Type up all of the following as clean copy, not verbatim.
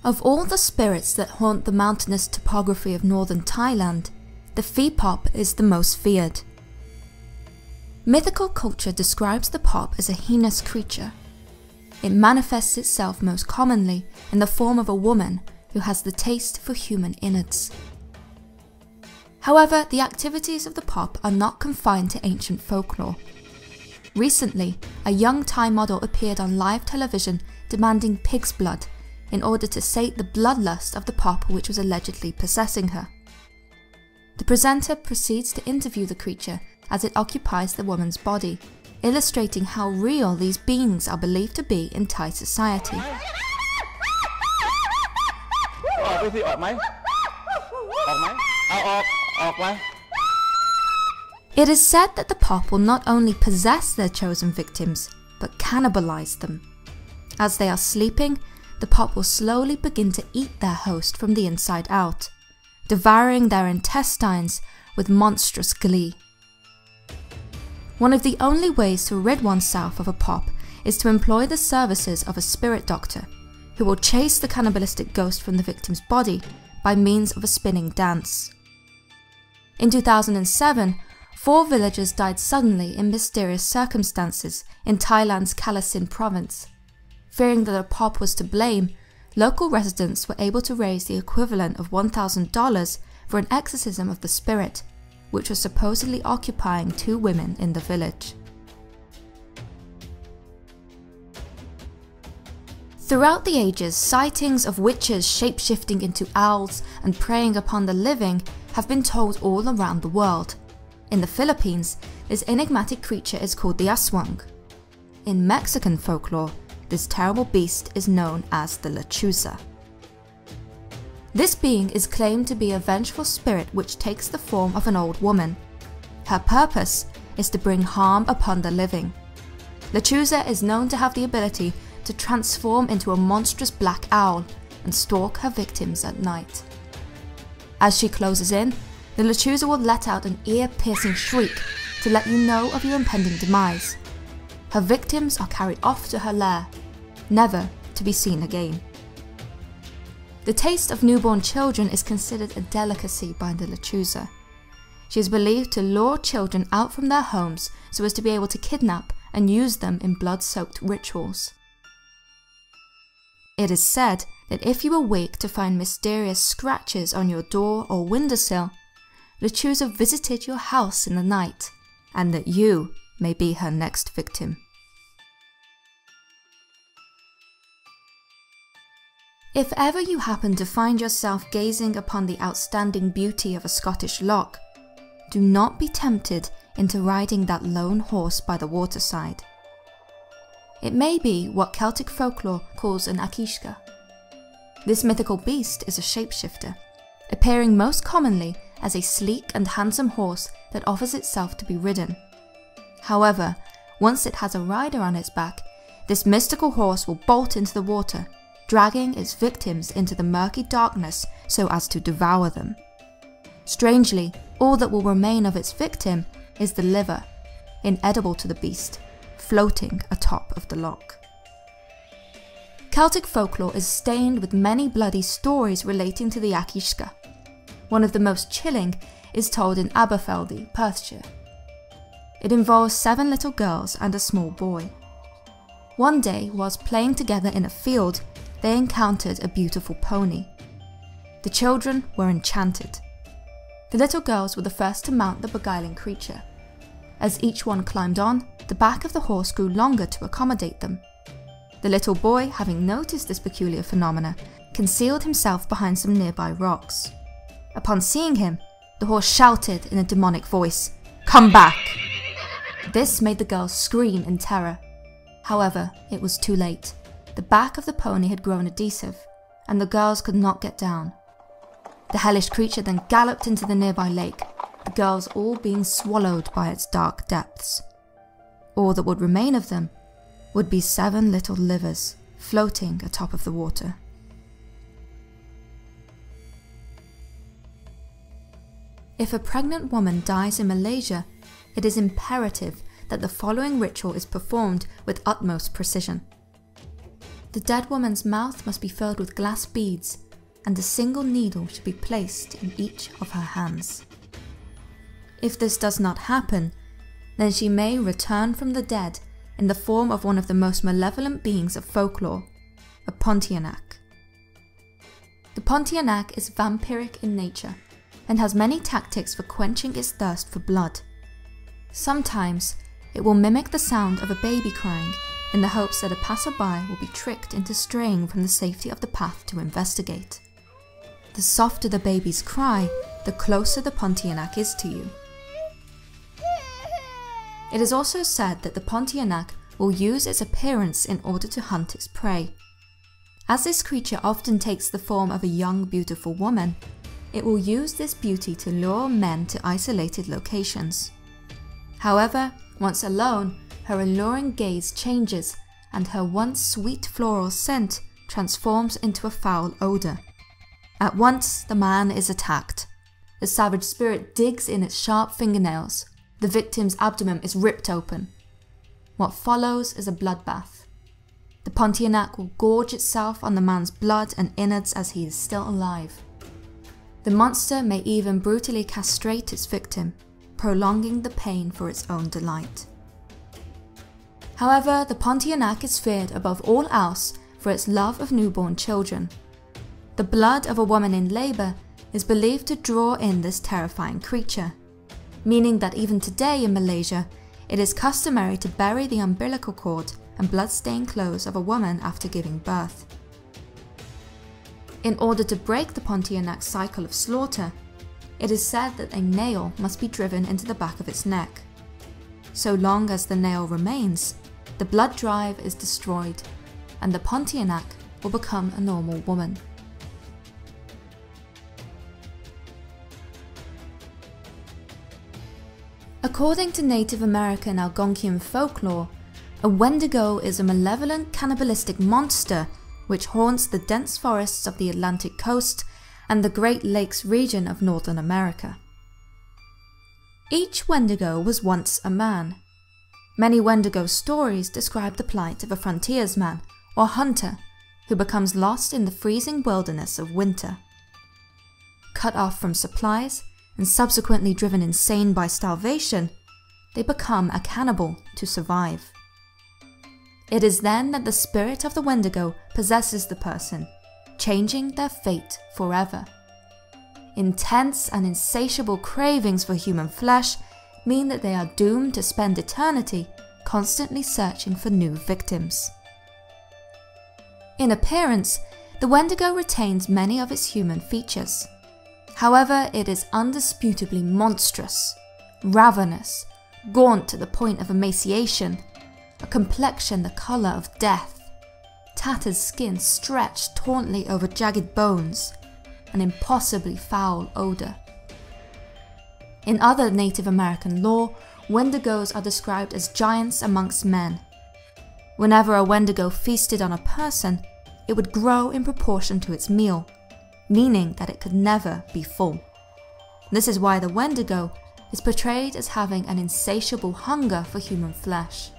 Of all the spirits that haunt the mountainous topography of northern Thailand, the Phi Pop is the most feared. Mythical culture describes the Pop as a heinous creature. It manifests itself most commonly in the form of a woman who has the taste for human innards. However, the activities of the Pop are not confined to ancient folklore. Recently, a young Thai model appeared on live television demanding pig's blood in order to sate the bloodlust of the Pop which was allegedly possessing her. The presenter proceeds to interview the creature as it occupies the woman's body, illustrating how real these beings are believed to be in Thai society. It is said that the Pop will not only possess their chosen victims, but cannibalize them. As they are sleeping, the Pop will slowly begin to eat their host from the inside out, devouring their intestines with monstrous glee. One of the only ways to rid oneself of a Pop is to employ the services of a spirit doctor, who will chase the cannibalistic ghost from the victim's body by means of a spinning dance. In 2007, 4 villagers died suddenly in mysterious circumstances in Thailand's Kalasin province. Fearing that a Pop was to blame, local residents were able to raise the equivalent of $1,000 for an exorcism of the spirit, which was supposedly occupying 2 women in the village. Throughout the ages, sightings of witches shape-shifting into owls and preying upon the living have been told all around the world. In the Philippines, this enigmatic creature is called the aswang. In Mexican folklore, this terrible beast is known as the lechuza. This being is claimed to be a vengeful spirit which takes the form of an old woman. Her purpose is to bring harm upon the living. Lechuza is known to have the ability to transform into a monstrous black owl and stalk her victims at night. As she closes in, the lechuza will let out an ear-piercing shriek to let you know of your impending demise. Her victims are carried off to her lair, never to be seen again. The taste of newborn children is considered a delicacy by the lechuza. She is believed to lure children out from their homes so as to be able to kidnap and use them in blood-soaked rituals. It is said that if you awake to find mysterious scratches on your door or windowsill, lechuza visited your house in the night, and that you may be her next victim. If ever you happen to find yourself gazing upon the outstanding beauty of a Scottish loch, do not be tempted into riding that lone horse by the waterside. It may be what Celtic folklore calls an akishka. This mythical beast is a shapeshifter, appearing most commonly as a sleek and handsome horse that offers itself to be ridden. However, once it has a rider on its back, this mystical horse will bolt into the water, dragging its victims into the murky darkness so as to devour them. Strangely, all that will remain of its victim is the liver, inedible to the beast, floating atop of the loch. Celtic folklore is stained with many bloody stories relating to the Akishka. One of the most chilling is told in Aberfeldy, Perthshire. It involves 7 little girls and a small boy. One day, whilst playing together in a field, they encountered a beautiful pony. The children were enchanted. The little girls were the first to mount the beguiling creature. As each one climbed on, the back of the horse grew longer to accommodate them. The little boy, having noticed this peculiar phenomena, concealed himself behind some nearby rocks. Upon seeing him, the horse shouted in a demonic voice, "Come back!" This made the girls scream in terror. However, it was too late. The back of the pony had grown adhesive, and the girls could not get down. The hellish creature then galloped into the nearby lake, the girls all being swallowed by its dark depths. All that would remain of them would be 7 little livers floating atop of the water. If a pregnant woman dies in Malaysia, it is imperative that the following ritual is performed with utmost precision. The dead woman's mouth must be filled with glass beads, and a single needle should be placed in each of her hands. If this does not happen, then she may return from the dead in the form of one of the most malevolent beings of folklore, a Pontianak. The Pontianak is vampiric in nature and has many tactics for quenching its thirst for blood. Sometimes it will mimic the sound of a baby crying in the hopes that a passerby will be tricked into straying from the safety of the path to investigate. The softer the baby's cry, the closer the Pontianak is to you. It is also said that the Pontianak will use its appearance in order to hunt its prey. As this creature often takes the form of a young, beautiful woman, it will use this beauty to lure men to isolated locations. However, once alone, her alluring gaze changes and her once sweet floral scent transforms into a foul odour. At once, the man is attacked. The savage spirit digs in its sharp fingernails. The victim's abdomen is ripped open. What follows is a bloodbath. The Pontianak will gorge itself on the man's blood and innards as he is still alive. The monster may even brutally castrate its victim, prolonging the pain for its own delight. However, the Pontianak is feared above all else for its love of newborn children. The blood of a woman in labour is believed to draw in this terrifying creature, meaning that even today in Malaysia, it is customary to bury the umbilical cord and blood-stained clothes of a woman after giving birth. In order to break the Pontianak's cycle of slaughter, it is said that a nail must be driven into the back of its neck. So long as the nail remains, the blood drive is destroyed, and the Pontianak will become a normal woman. According to Native American Algonquian folklore, a Wendigo is a malevolent cannibalistic monster which haunts the dense forests of the Atlantic coast and the Great Lakes region of Northern America. Each Wendigo was once a man. Many Wendigo stories describe the plight of a frontiersman or hunter who becomes lost in the freezing wilderness of winter. Cut off from supplies and subsequently driven insane by starvation, they become a cannibal to survive. It is then that the spirit of the Wendigo possesses the person, changing their fate forever. Intense and insatiable cravings for human flesh mean that they are doomed to spend eternity constantly searching for new victims. In appearance, the Wendigo retains many of its human features. However, it is undisputably monstrous, ravenous, gaunt to the point of emaciation, a complexion the colour of death, tattered skin stretched tauntly over jagged bones, an impossibly foul odour. In other Native American lore, Wendigos are described as giants amongst men. Whenever a Wendigo feasted on a person, it would grow in proportion to its meal, meaning that it could never be full. This is why the Wendigo is portrayed as having an insatiable hunger for human flesh.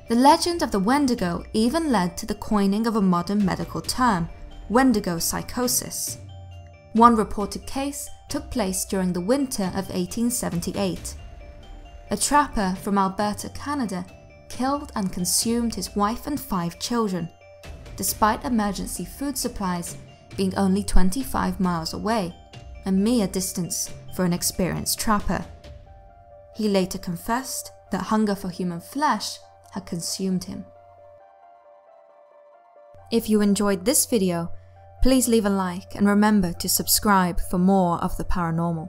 The legend of the Wendigo even led to the coining of a modern medical term, Wendigo psychosis. One reported case took place during the winter of 1878. A trapper from Alberta, Canada, killed and consumed his wife and 5 children, despite emergency food supplies being only 25 miles away, a mere distance for an experienced trapper. He later confessed that hunger for human flesh had consumed him. If you enjoyed this video, please leave a like and remember to subscribe for more of the paranormal.